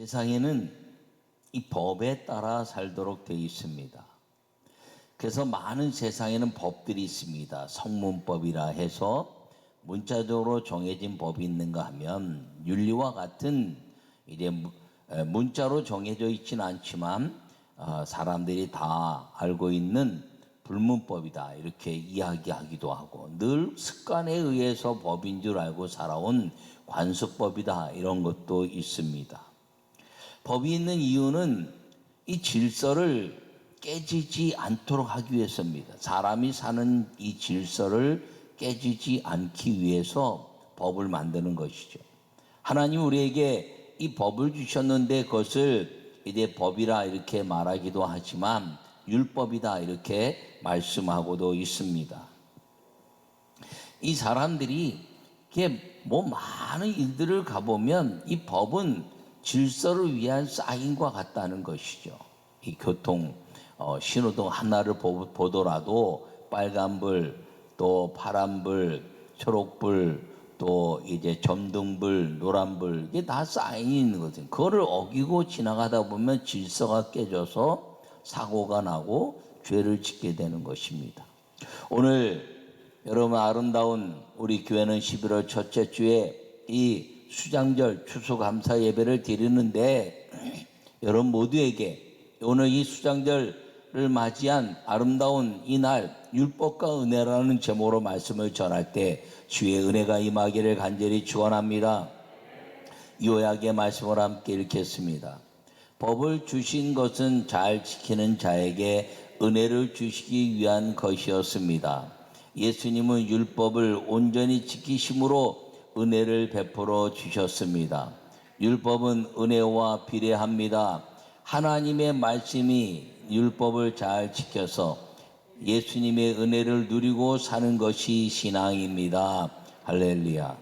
세상에는 이 법에 따라 살도록 되어 있습니다. 그래서 많은 세상에는 법들이 있습니다. 성문법이라 해서 문자적으로 정해진 법이 있는가 하면 윤리와 같은 이제 문자로 정해져 있지는 않지만 사람들이 다 알고 있는 불문법이다 이렇게 이야기하기도 하고, 늘 습관에 의해서 법인 줄 알고 살아온 관습법이다 이런 것도 있습니다. 법이 있는 이유는 이 질서를 깨지지 않도록 하기 위해서입니다. 사람이 사는 이 질서를 깨지지 않기 위해서 법을 만드는 것이죠. 하나님 우리에게 이 법을 주셨는데 그것을 이제 법이라 이렇게 말하기도 하지만 율법이다 이렇게 말씀하고도 있습니다. 이 사람들이 이렇게 많은 일들을 가보면 이 법은 질서를 위한 사인과 같다는 것이죠. 이 교통 신호등 하나를 보더라도 빨간불, 또 파란불, 초록불, 또 이제 점등불, 노란불, 이게 다 사인이 있는 거죠. 그거를 어기고 지나가다 보면 질서가 깨져서 사고가 나고 죄를 짓게 되는 것입니다. 오늘 여러분 아름다운 우리 교회는 11월 첫째 주에 이 수장절 추수감사 예배를 드리는데, 여러분 모두에게 오늘 이 수장절을 맞이한 아름다운 이날 율법과 은혜라는 제목으로 말씀을 전할 때 주의 은혜가 임하기를 간절히 축원합니다. 요약의 말씀을 함께 읽겠습니다. 법을 주신 것은 잘 지키는 자에게 은혜를 주시기 위한 것이었습니다. 예수님은 율법을 온전히 지키심으로 은혜를 베풀어 주셨습니다. 율법은 은혜와 비례합니다. 하나님의 말씀이 율법을 잘 지켜서 예수님의 은혜를 누리고 사는 것이 신앙입니다. 할렐루야.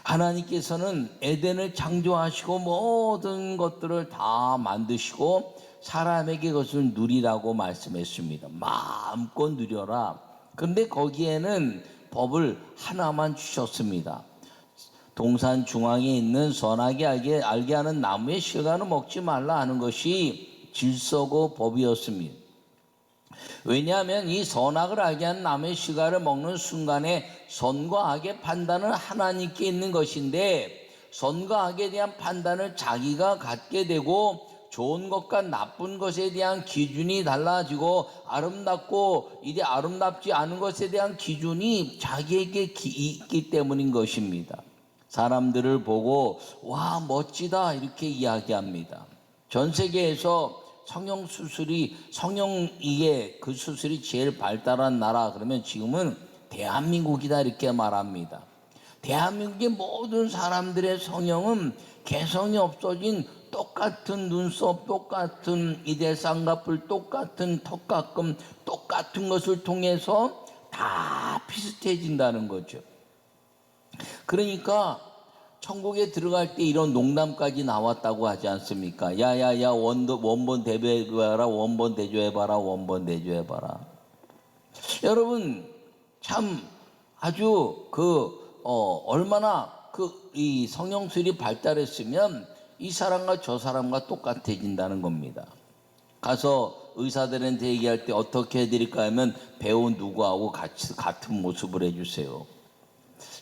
하나님께서는 에덴을 창조하시고 모든 것들을 다 만드시고 사람에게 그것을 누리라고 말씀했습니다. 마음껏 누려라. 그런데 거기에는 법을 하나만 주셨습니다. 동산 중앙에 있는 선하게 알게 하는 나무의 실과는 먹지 말라 하는 것이 질서고 법이었습니다. 왜냐하면 이 선악을 알게 하는 나무의 실과를 먹는 순간에 선과 악의 판단은 하나님께 있는 것인데, 선과 악에 대한 판단을 자기가 갖게 되고 좋은 것과 나쁜 것에 대한 기준이 달라지고 아름답고 이제 아름답지 않은 것에 대한 기준이 자기에게 있기 때문인 것입니다. 사람들을 보고 와 멋지다 이렇게 이야기합니다. 전 세계에서 성형이게 그 수술이 제일 발달한 나라 그러면 지금은 대한민국이다 이렇게 말합니다. 대한민국의 모든 사람들의 성형은 개성이 없어진 똑같은 눈썹, 똑같은 이제 쌍꺼풀, 똑같은 턱가끔, 똑같은 것을 통해서 다 비슷해진다는 거죠. 그러니까 천국에 들어갈 때 이런 농담까지 나왔다고 하지 않습니까? 야야야 원본 대조해봐라, 원본 대조해봐라, 원본 대조해봐라. 여러분 참 아주 얼마나 이 성형술이 발달했으면 이 사람과 저 사람과 똑같아진다는 겁니다. 가서 의사들한테 얘기할 때 어떻게 해드릴까 하면 배우 누구하고 같은 모습을 해주세요.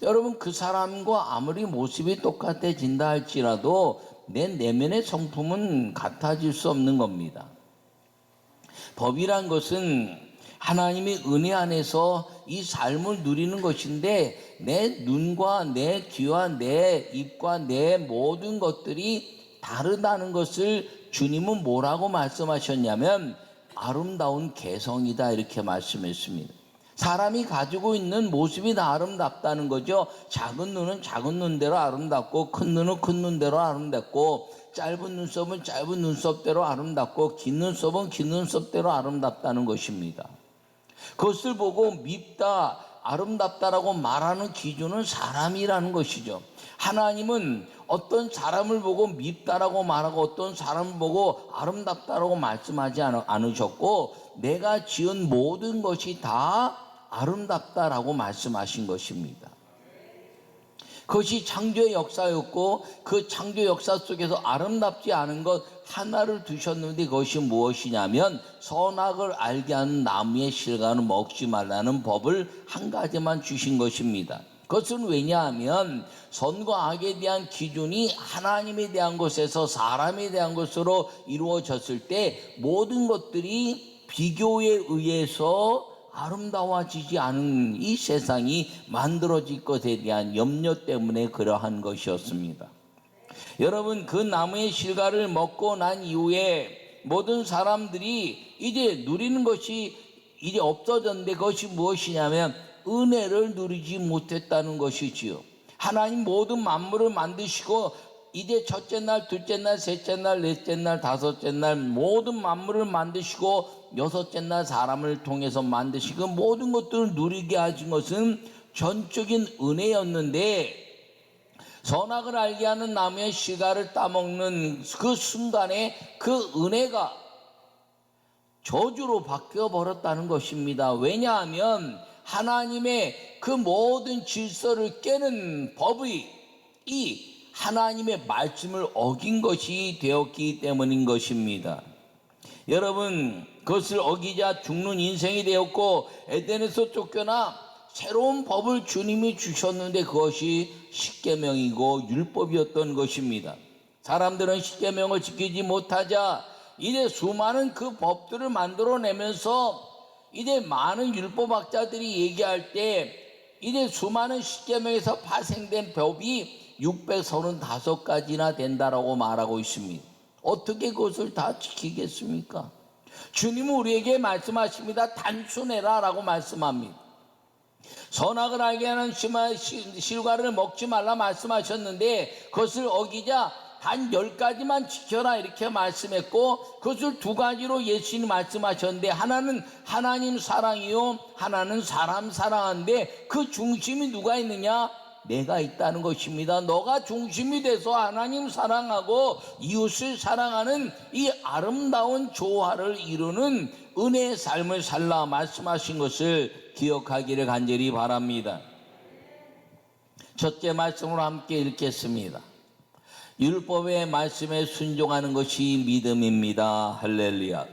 여러분 그 사람과 아무리 모습이 똑같아진다 할지라도 내 내면의 성품은 같아질 수 없는 겁니다. 법이란 것은 하나님의 은혜 안에서 이 삶을 누리는 것인데, 내 눈과 내 귀와 내 입과 내 모든 것들이 다르다는 것을 주님은 뭐라고 말씀하셨냐면 아름다운 개성이다 이렇게 말씀했습니다. 사람이 가지고 있는 모습이 다 아름답다는 거죠. 작은 눈은 작은 눈대로 아름답고 큰 눈은 큰 눈대로 아름답고 짧은 눈썹은 짧은 눈썹대로 아름답고 긴 눈썹은 긴 눈썹대로 아름답다는 것입니다. 그것을 보고 밉다, 아름답다라고 말하는 기준은 사람이라는 것이죠. 하나님은 어떤 사람을 보고 밉다라고 말하고 어떤 사람을 보고 아름답다라고 말씀하지 않으셨고, 내가 지은 모든 것이 다 아름답다라고 말씀하신 것입니다. 그것이 창조의 역사였고 그 창조 역사 속에서 아름답지 않은 것 하나를 두셨는데 그것이 무엇이냐면 선악을 알게 하는 나무의 실과는 먹지 말라는 법을 한 가지만 주신 것입니다. 그것은 왜냐하면 선과 악에 대한 기준이 하나님에 대한 것에서 사람에 대한 것으로 이루어졌을 때 모든 것들이 비교에 의해서 아름다워지지 않은 이 세상이 만들어질 것에 대한 염려 때문에 그러한 것이었습니다. 여러분, 그 나무의 실과를 먹고 난 이후에 모든 사람들이 이제 누리는 것이 이제 없어졌는데 그것이 무엇이냐면 은혜를 누리지 못했다는 것이지요. 하나님 모든 만물을 만드시고 이제 첫째 날, 둘째 날, 셋째 날, 넷째 날, 다섯째 날 모든 만물을 만드시고 여섯째 날 사람을 통해서 만드시고 모든 것들을 누리게 하신 것은 전적인 은혜였는데 선악을 알게 하는 나무의 실과를 따먹는 그 순간에 그 은혜가 저주로 바뀌어 버렸다는 것입니다. 왜냐하면 하나님의 그 모든 질서를 깨는 법이 이 하나님의 말씀을 어긴 것이 되었기 때문인 것입니다. 여러분, 그것을 어기자 죽는 인생이 되었고 에덴에서 쫓겨나 새로운 법을 주님이 주셨는데 그것이 십계명이고 율법이었던 것입니다. 사람들은 십계명을 지키지 못하자 이제 수많은 그 법들을 만들어내면서 이제 많은 율법학자들이 얘기할 때 이제 수많은 십계명에서 파생된 법이 635가지나 된다라고 말하고 있습니다. 어떻게 그것을 다 지키겠습니까? 주님은 우리에게 말씀하십니다. 단순해라 라고 말씀합니다. 선악을 알게 하는 실과를 먹지 말라 말씀하셨는데 그것을 어기자 단 10가지만 지켜라 이렇게 말씀했고 그것을 2가지로 예수님이 말씀하셨는데 하나는 하나님 사랑이요 하나는 사람 사랑인데 그 중심이 누가 있느냐? 내가 있다는 것입니다. 너가 중심이 돼서 하나님 사랑하고 이웃을 사랑하는 이 아름다운 조화를 이루는 은혜의 삶을 살라 말씀하신 것을 기억하기를 간절히 바랍니다. 첫째 말씀으로 함께 읽겠습니다. 율법의 말씀에 순종하는 것이 믿음입니다. 할렐루야.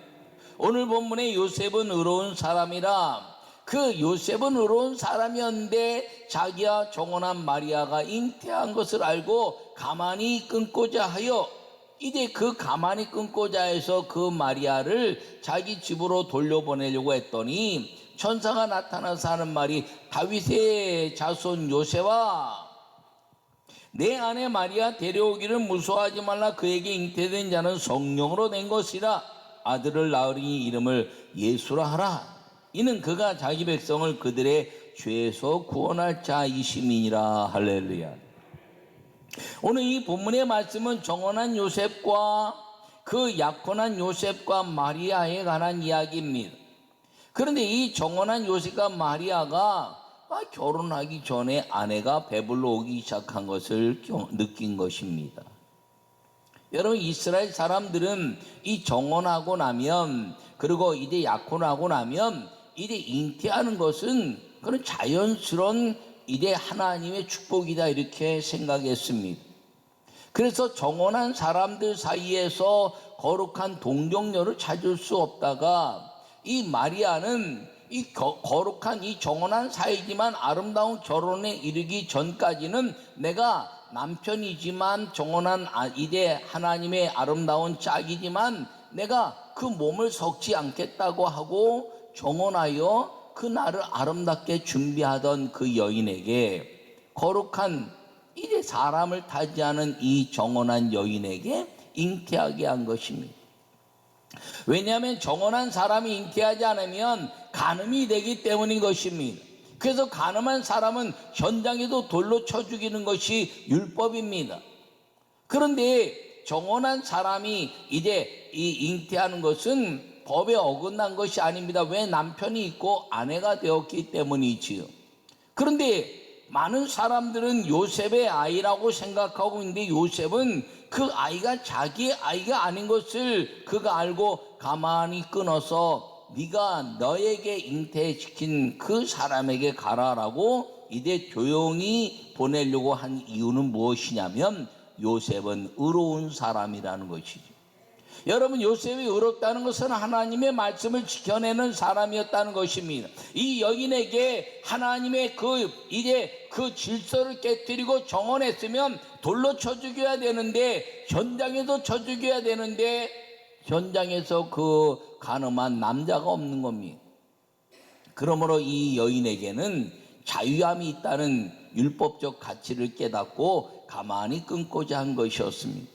오늘 본문의 요셉은 의로운 사람이라 그 요셉은 의로운 사람이었는데 자기와 정혼한 마리아가 잉태한 것을 알고 가만히 끊고자 하여 이제 그 가만히 끊고자 해서 그 마리아를 자기 집으로 돌려보내려고 했더니 천사가 나타나서 하는 말이 다윗의 자손 요셉아 내 아내 마리아 데려오기를 무서워하지 말라. 그에게 잉태된 자는 성령으로 된 것이라. 아들을 낳으니 이름을 예수라 하라. 이는 그가 자기 백성을 그들의 죄에서 구원할 자이심이니라. 할렐루야. 오늘 이 본문의 말씀은 정혼한 요셉과 그 약혼한 요셉과 마리아에 관한 이야기입니다. 그런데 이 정혼한 요셉과 마리아가 결혼하기 전에 아내가 배불러 오기 시작한 것을 느낀 것입니다. 여러분, 이스라엘 사람들은 이 정혼하고 나면 그리고 이제 약혼하고 나면 이제 잉태하는 것은 그런 자연스러운 이제 하나님의 축복이다 이렇게 생각했습니다. 그래서 정혼한 사람들 사이에서 거룩한 동정녀를 찾을 수 없다가 이 마리아는 이 거룩한 이 정혼한 사이지만 아름다운 결혼에 이르기 전까지는 내가 남편이지만 정혼한 이제 하나님의 아름다운 짝이지만 내가 그 몸을 섞지 않겠다고 하고 정혼하여 그 날을 아름답게 준비하던 그 여인에게 거룩한 이제 사람을 타지 않은 이 정혼한 여인에게 잉태하게 한 것입니다. 왜냐하면 정혼한 사람이 잉태하지 않으면 간음이 되기 때문인 것입니다. 그래서 간음한 사람은 현장에도 돌로 쳐 죽이는 것이 율법입니다. 그런데 정혼한 사람이 이제 이 잉태하는 것은 법에 어긋난 것이 아닙니다. 왜? 남편이 있고 아내가 되었기 때문이지요. 그런데 많은 사람들은 요셉의 아이라고 생각하고 있는데 요셉은 그 아이가 자기의 아이가 아닌 것을 그가 알고 가만히 끊어서 네가 너에게 잉태시킨 그 사람에게 가라라고 이제 조용히 보내려고 한 이유는 무엇이냐면 요셉은 의로운 사람이라는 것이죠. 여러분, 요셉이 의롭다는 것은 하나님의 말씀을 지켜내는 사람이었다는 것입니다. 이 여인에게 하나님의 이제 그 질서를 깨뜨리고 정언했으면 돌로 쳐 죽여야 되는데, 현장에서 쳐 죽여야 되는데, 현장에서 그 간음한 남자가 없는 겁니다. 그러므로 이 여인에게는 자유함이 있다는 율법적 가치를 깨닫고 가만히 끊고자 한 것이었습니다.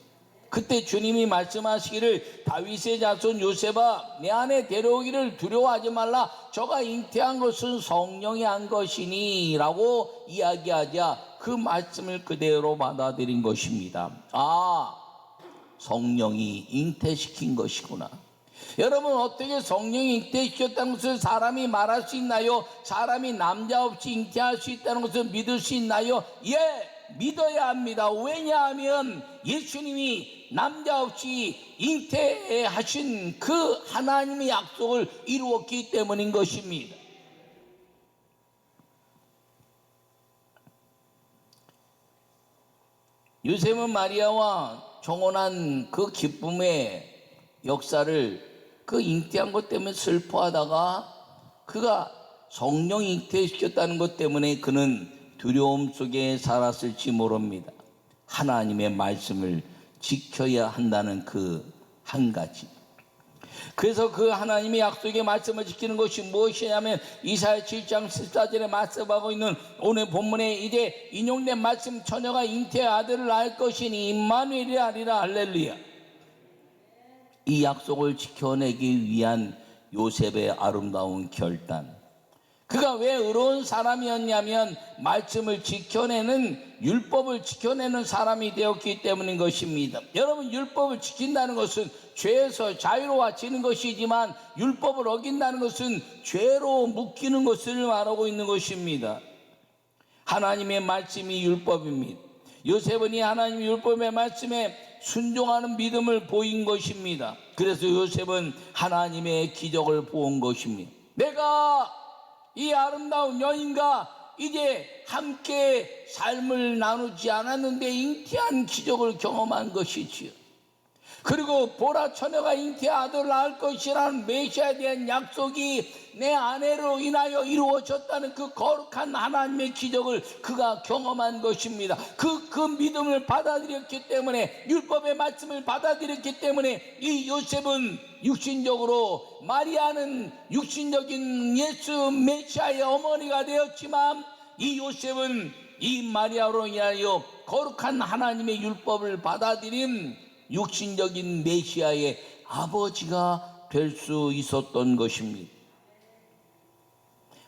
그때 주님이 말씀하시기를 다윗의 자손 요셉아, 내 안에 데려오기를 두려워하지 말라. 저가 잉태한 것은 성령이 한 것이니 라고 이야기하자 그 말씀을 그대로 받아들인 것입니다. 아, 성령이 잉태시킨 것이구나. 여러분, 어떻게 성령이 잉태시켰다는 것을 사람이 말할 수 있나요? 사람이 남자 없이 잉태할 수 있다는 것을 믿을 수 있나요? 예, 믿어야 합니다. 왜냐하면 예수님이 남자 없이 잉태하신 그 하나님의 약속을 이루었기 때문인 것입니다. 요셉은 마리아와 정혼한 그 기쁨의 역사를 그 잉태한 것 때문에 슬퍼하다가 그가 성령 잉태시켰다는 것 때문에 그는 두려움 속에 살았을지 모릅니다. 하나님의 말씀을 지켜야 한다는 그 한 가지. 그래서 그 하나님의 약속의 말씀을 지키는 것이 무엇이냐면 이사야 7장 14절에 말씀하고 있는 오늘 본문에 이제 인용된 말씀, 처녀가 잉태의 아들을 낳을 것이니 임마누엘이 아니라 할렐루야. 이 약속을 지켜내기 위한 요셉의 아름다운 결단. 그가 왜 의로운 사람이었냐면 말씀을 지켜내는, 율법을 지켜내는 사람이 되었기 때문인 것입니다. 여러분, 율법을 지킨다는 것은 죄에서 자유로워지는 것이지만 율법을 어긴다는 것은 죄로 묶이는 것을 말하고 있는 것입니다. 하나님의 말씀이 율법입니다. 요셉은 이 하나님의 율법의 말씀에 순종하는 믿음을 보인 것입니다. 그래서 요셉은 하나님의 기적을 본 것입니다. 내가 이 아름다운 여인과 이제 함께 삶을 나누지 않았는데 잉태한 기적을 경험한 것이지요. 그리고 보라, 처녀가 잉태의 아들을 낳을 것이라는 메시아에 대한 약속이 내 아내로 인하여 이루어졌다는 그 거룩한 하나님의 기적을 그가 경험한 것입니다. 그 믿음을 받아들였기 때문에, 율법의 말씀을 받아들였기 때문에 이 요셉은 육신적으로, 마리아는 육신적인 예수 메시아의 어머니가 되었지만 이 요셉은 이 마리아로 인하여 거룩한 하나님의 율법을 받아들인 육신적인 메시아의 아버지가 될 수 있었던 것입니다.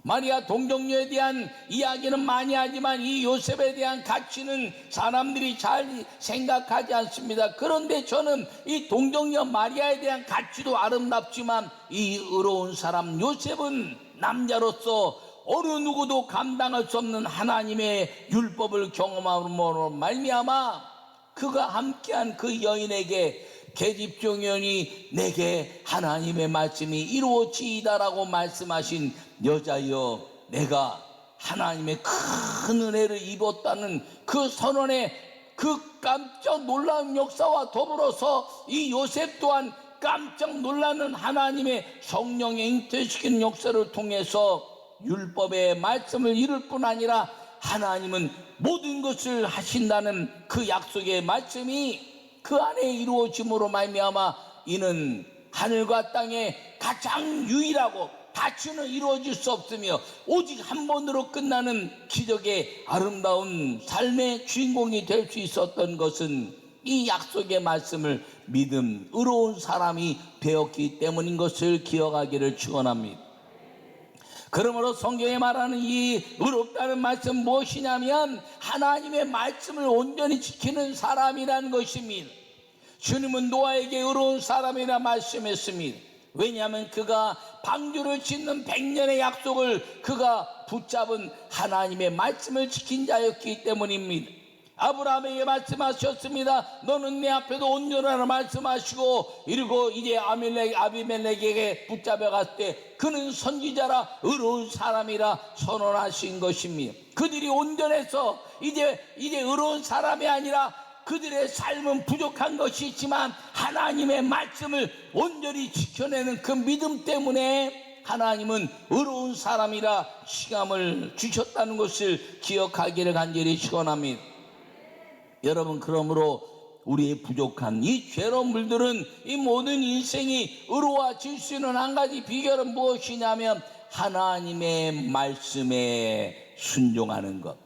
마리아 동정녀에 대한 이야기는 많이 하지만 이 요셉에 대한 가치는 사람들이 잘 생각하지 않습니다. 그런데 저는 이 동정녀 마리아에 대한 가치도 아름답지만 이 의로운 사람 요셉은 남자로서 어느 누구도 감당할 수 없는 하나님의 율법을 경험함으로 말미암아 그가 함께한 그 여인에게 계집종연이 내게 하나님의 말씀이 이루어지이다라고 말씀하신 여자여, 내가 하나님의 큰 은혜를 입었다는 그 선언에 그 깜짝 놀라운 역사와 더불어서 이 요셉 또한 깜짝 놀라는 하나님의 성령의 잉태시키는 역사를 통해서 율법의 말씀을 이룰 뿐 아니라 하나님은 모든 것을 하신다는 그 약속의 말씀이 그 안에 이루어짐으로 말미암아 이는 하늘과 땅에 가장 유일하고 다시는 이루어질 수 없으며 오직 한 번으로 끝나는 기적의 아름다운 삶의 주인공이 될 수 있었던 것은 이 약속의 말씀을 믿음, 의로운 사람이 되었기 때문인 것을 기억하기를 축원합니다. 그러므로 성경에 말하는 이 의롭다는 말씀 무엇이냐면 하나님의 말씀을 온전히 지키는 사람이라는 것입니다. 주님은 노아에게 의로운 사람이라 말씀했습니다. 왜냐하면 그가 방주를 짓는 100년의 약속을 그가 붙잡은 하나님의 말씀을 지킨 자였기 때문입니다. 아브라함에게 말씀하셨습니다. 너는 내 앞에도 온전하라 말씀하시고, 그리고 이제 아비멜렉에게 붙잡아 갔을 때 그는 선지자라 의로운 사람이라 선언하신 것입니다. 그들이 온전해서 이제 의로운 사람이 아니라 그들의 삶은 부족한 것이 있지만 하나님의 말씀을 온전히 지켜내는 그 믿음 때문에 하나님은 의로운 사람이라 칭함을 주셨다는 것을 기억하기를 간절히 축원합니다. 여러분, 그러므로 우리의 부족한 이 죄로 물들은 이 모든 인생이 의로워질 수 있는 한 가지 비결은 무엇이냐면 하나님의 말씀에 순종하는 것.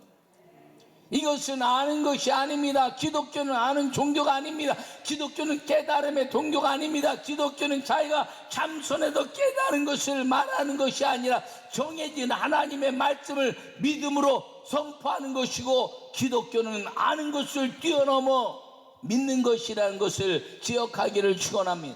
이것은 아는 것이 아닙니다. 기독교는 아는 종교가 아닙니다. 기독교는 깨달음의 종교가 아닙니다. 기독교는 자기가 참선해도 깨달은 것을 말하는 것이 아니라 정해진 하나님의 말씀을 믿음으로 선포하는 것이고, 기독교는 아는 것을 뛰어넘어 믿는 것이라는 것을 기억하기를 축원합니다.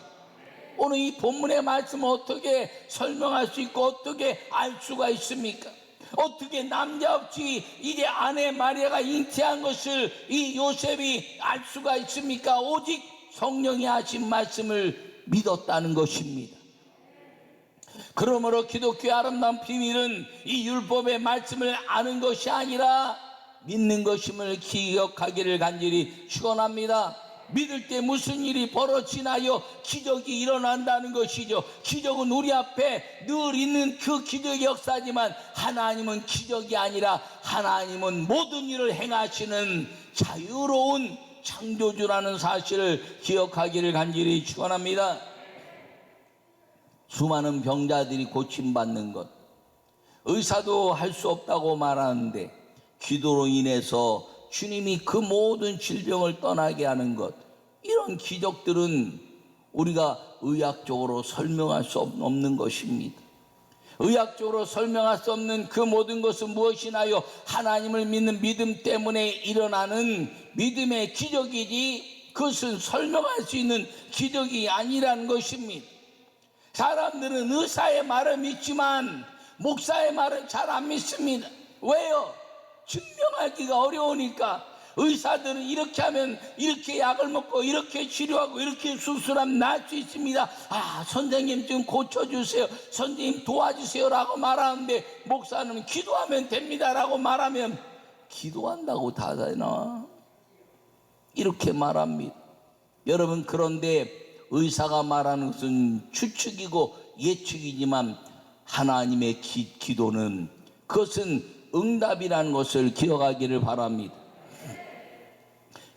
오늘 이 본문의 말씀을 어떻게 설명할 수 있고 어떻게 알 수가 있습니까? 어떻게 남자없이 이제 아내 마리아가 잉태한 것을 이 요셉이 알 수가 있습니까? 오직 성령이 하신 말씀을 믿었다는 것입니다. 그러므로 기독교의 아름다운 비밀은 이 율법의 말씀을 아는 것이 아니라 믿는 것임을 기억하기를 간절히 축원합니다. 믿을 때 무슨 일이 벌어지나요? 기적이 일어난다는 것이죠. 기적은 우리 앞에 늘 있는 그 기적의 역사지만 하나님은 기적이 아니라 하나님은 모든 일을 행하시는 자유로운 창조주라는 사실을 기억하기를 간절히 축원합니다. 수많은 병자들이 고침받는 것, 의사도 할 수 없다고 말하는데 기도로 인해서 주님이 그 모든 질병을 떠나게 하는 것, 이런 기적들은 우리가 의학적으로 설명할 수 없는 것입니다. 의학적으로 설명할 수 없는 그 모든 것은 무엇이나요? 하나님을 믿는 믿음 때문에 일어나는 믿음의 기적이지, 그것은 설명할 수 있는 기적이 아니라는 것입니다. 사람들은 의사의 말을 믿지만 목사의 말은 잘 안 믿습니다. 왜요? 증명하기가 어려우니까. 의사들은 이렇게 하면 이렇게 약을 먹고 이렇게 치료하고 이렇게 수술하면 나을 수 있습니다. 아, 선생님 좀 고쳐주세요, 선생님 도와주세요 라고 말하는데, 목사는 기도하면 됩니다 라고 말하면 기도한다고 다 되나? 이렇게 말합니다. 여러분, 그런데 의사가 말하는 것은 추측이고 예측이지만 하나님의 기도는, 그것은 응답이라는 것을 기억하기를 바랍니다.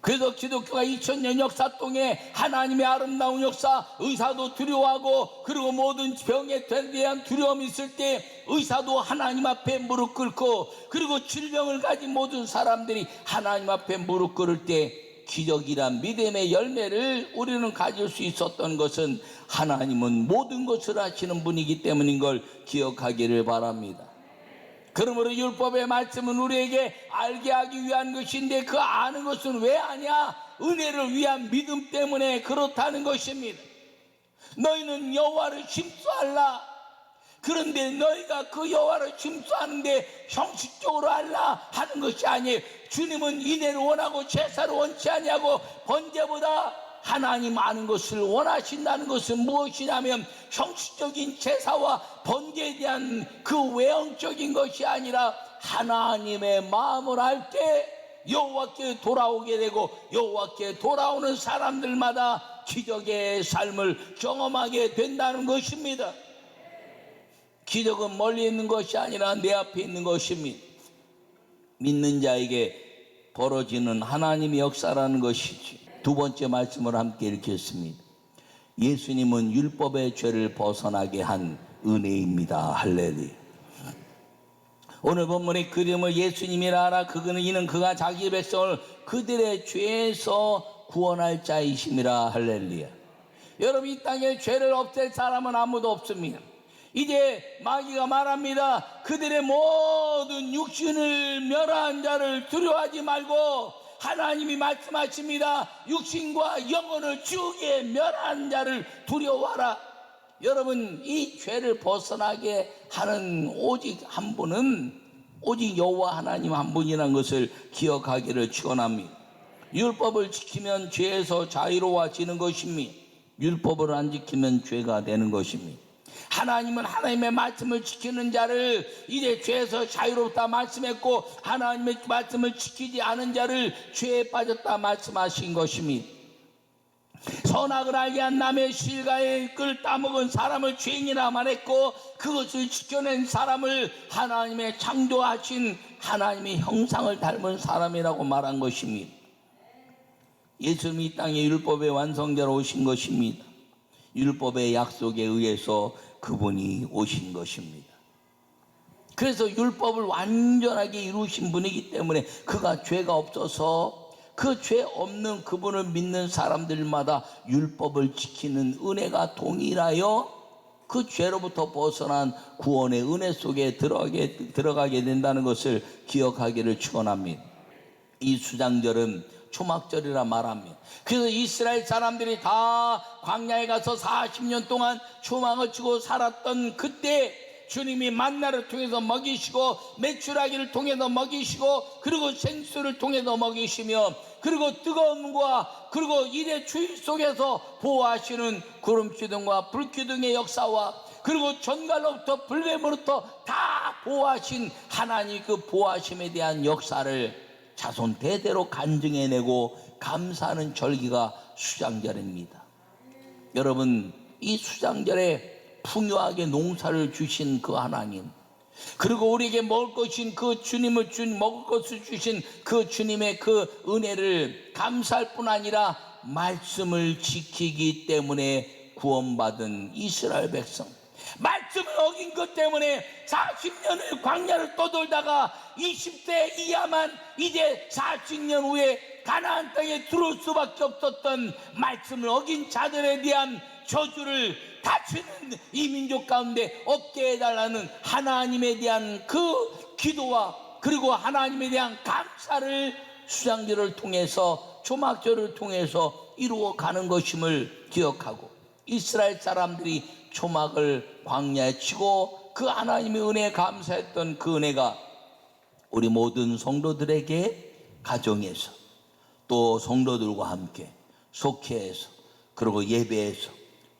그래서 기독교가 2000년 역사 동에 하나님의 아름다운 역사, 의사도 두려워하고, 그리고 모든 병에 대한 두려움이 있을 때 의사도 하나님 앞에 무릎 꿇고, 그리고 질병을 가진 모든 사람들이 하나님 앞에 무릎 꿇을 때 기적이란 믿음의 열매를 우리는 가질 수 있었던 것은 하나님은 모든 것을 하시는 분이기 때문인 걸 기억하기를 바랍니다. 그러므로 율법의 말씀은 우리에게 알게 하기 위한 것인데, 그 아는 것은 왜 아냐? 은혜를 위한 믿음 때문에 그렇다는 것입니다. 너희는 여호와를 심수하라. 그런데 너희가 그 여호와를 심수하는데 형식적으로 알라 하는 것이 아니에요. 주님은 인애를 원하고 제사를 원치 아니하고 번제보다 하나님 아는 것을 원하신다는 것은 무엇이냐면, 형식적인 제사와 번제에 대한 그 외형적인 것이 아니라 하나님의 마음을 알 때 여호와께 돌아오게 되고, 여호와께 돌아오는 사람들마다 기적의 삶을 경험하게 된다는 것입니다. 기적은 멀리 있는 것이 아니라 내 앞에 있는 것입니다. 믿는 자에게 벌어지는 하나님의 역사라는 것이지. 두 번째 말씀을 함께 읽겠습니다. 예수님은 율법의 죄를 벗어나게 한 은혜입니다. 할렐루야. 오늘 본문의 그림을 예수님이라 하라. 이는 그가 자기 백성을 그들의 죄에서 구원할 자이심이라. 할렐루야. 여러분, 이 땅에 죄를 없앨 사람은 아무도 없습니다. 이제 마귀가 말합니다. 그들의 모든 육신을 멸한 자를 두려워하지 말고, 하나님이 말씀하십니다. 육신과 영혼을 지옥에 멸한 자를 두려워하라. 여러분, 이 죄를 벗어나게 하는 오직 한 분은 오직 여호와 하나님 한 분이라는 것을 기억하기를 축원합니다. 율법을 지키면 죄에서 자유로워지는 것입니다. 율법을 안 지키면 죄가 되는 것입니다. 하나님은 하나님의 말씀을 지키는 자를 이제 죄에서 자유롭다 말씀했고, 하나님의 말씀을 지키지 않은 자를 죄에 빠졌다 말씀하신 것입니다. 선악을 알게 한 남의 실과의 꿀 따먹은 사람을 죄인이라 말했고, 그것을 지켜낸 사람을 하나님의 창조하신 하나님의 형상을 닮은 사람이라고 말한 것입니다. 예수님이 이 땅에 율법의 완성자로 오신 것입니다. 율법의 약속에 의해서 그분이 오신 것입니다. 그래서 율법을 완전하게 이루신 분이기 때문에 그가 죄가 없어서 그 죄 없는 그분을 믿는 사람들마다 율법을 지키는 은혜가 동일하여 그 죄로부터 벗어난 구원의 은혜 속에 들어가게 된다는 것을 기억하기를 축원합니다. 이 수장절은 초막절이라 말합니다. 그래서 이스라엘 사람들이 다 광야에 가서 40년 동안 초막을 치고 살았던 그때 주님이 만나를 통해서 먹이시고 메추라기를 통해서 먹이시고 그리고 생수를 통해서 먹이시며 그리고 뜨거운 물과 그리고 이레 추위 속에서 보호하시는 구름기둥과 불기둥의 역사와 그리고 전갈로부터 불뱀으로부터 다 보호하신 하나님 그 보호하심에 대한 역사를 자손 대대로 간증해내고 감사하는 절기가 수장절입니다. 여러분, 이 수장절에 풍요하게 농사를 주신 그 하나님, 그리고 우리에게 먹을 것인 그 주님을 먹을 것을 주신 그 주님의 그 은혜를 감사할 뿐 아니라 말씀을 지키기 때문에 구원받은 이스라엘 백성, 말씀을 어긴 것 때문에 40년을 광야를 떠돌다가 20대 이하만 이제 40년 후에 가나안 땅에 들어올 수밖에 없었던 말씀을 어긴 자들에 대한 저주를 다시는 이 민족 가운데 없게 해달라는 하나님에 대한 그 기도와 그리고 하나님에 대한 감사를 수장절을 통해서 초막절을 통해서 이루어가는 것임을 기억하고, 이스라엘 사람들이 초막을 광야에 치고 그 하나님의 은혜에 감사했던 그 은혜가 우리 모든 성도들에게 가정에서 또 성도들과 함께 속회에서 그리고 예배에서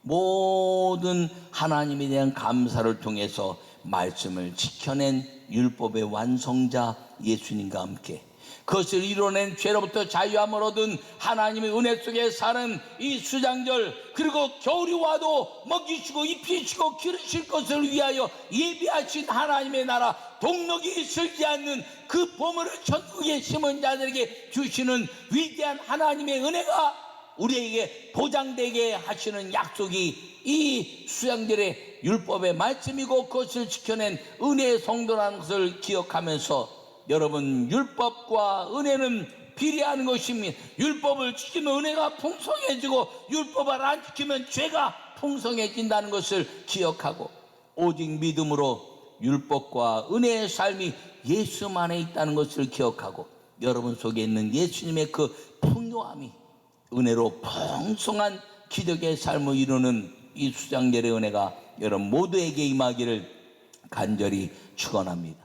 모든 하나님에 대한 감사를 통해서 말씀을 지켜낸 율법의 완성자 예수님과 함께 그것을 이뤄낸 죄로부터 자유함을 얻은 하나님의 은혜 속에 사는 이 수장절, 그리고 겨울이 와도 먹이시고 입히시고 기르실 것을 위하여 예비하신 하나님의 나라 동력이 슬지 않는 그 보물을 천국에 심은 자들에게 주시는 위대한 하나님의 은혜가 우리에게 보장되게 하시는 약속이 이 수장절의 율법의 말씀이고 그것을 지켜낸 은혜의 성도라는 것을 기억하면서, 여러분, 율법과 은혜는 비례하는 것입니다. 율법을 지키면 은혜가 풍성해지고 율법을 안 지키면 죄가 풍성해진다는 것을 기억하고, 오직 믿음으로 율법과 은혜의 삶이 예수만에 있다는 것을 기억하고, 여러분 속에 있는 예수님의 그 풍요함이 은혜로 풍성한 기적의 삶을 이루는 이 수장절의 은혜가 여러분 모두에게 임하기를 간절히 축원합니다.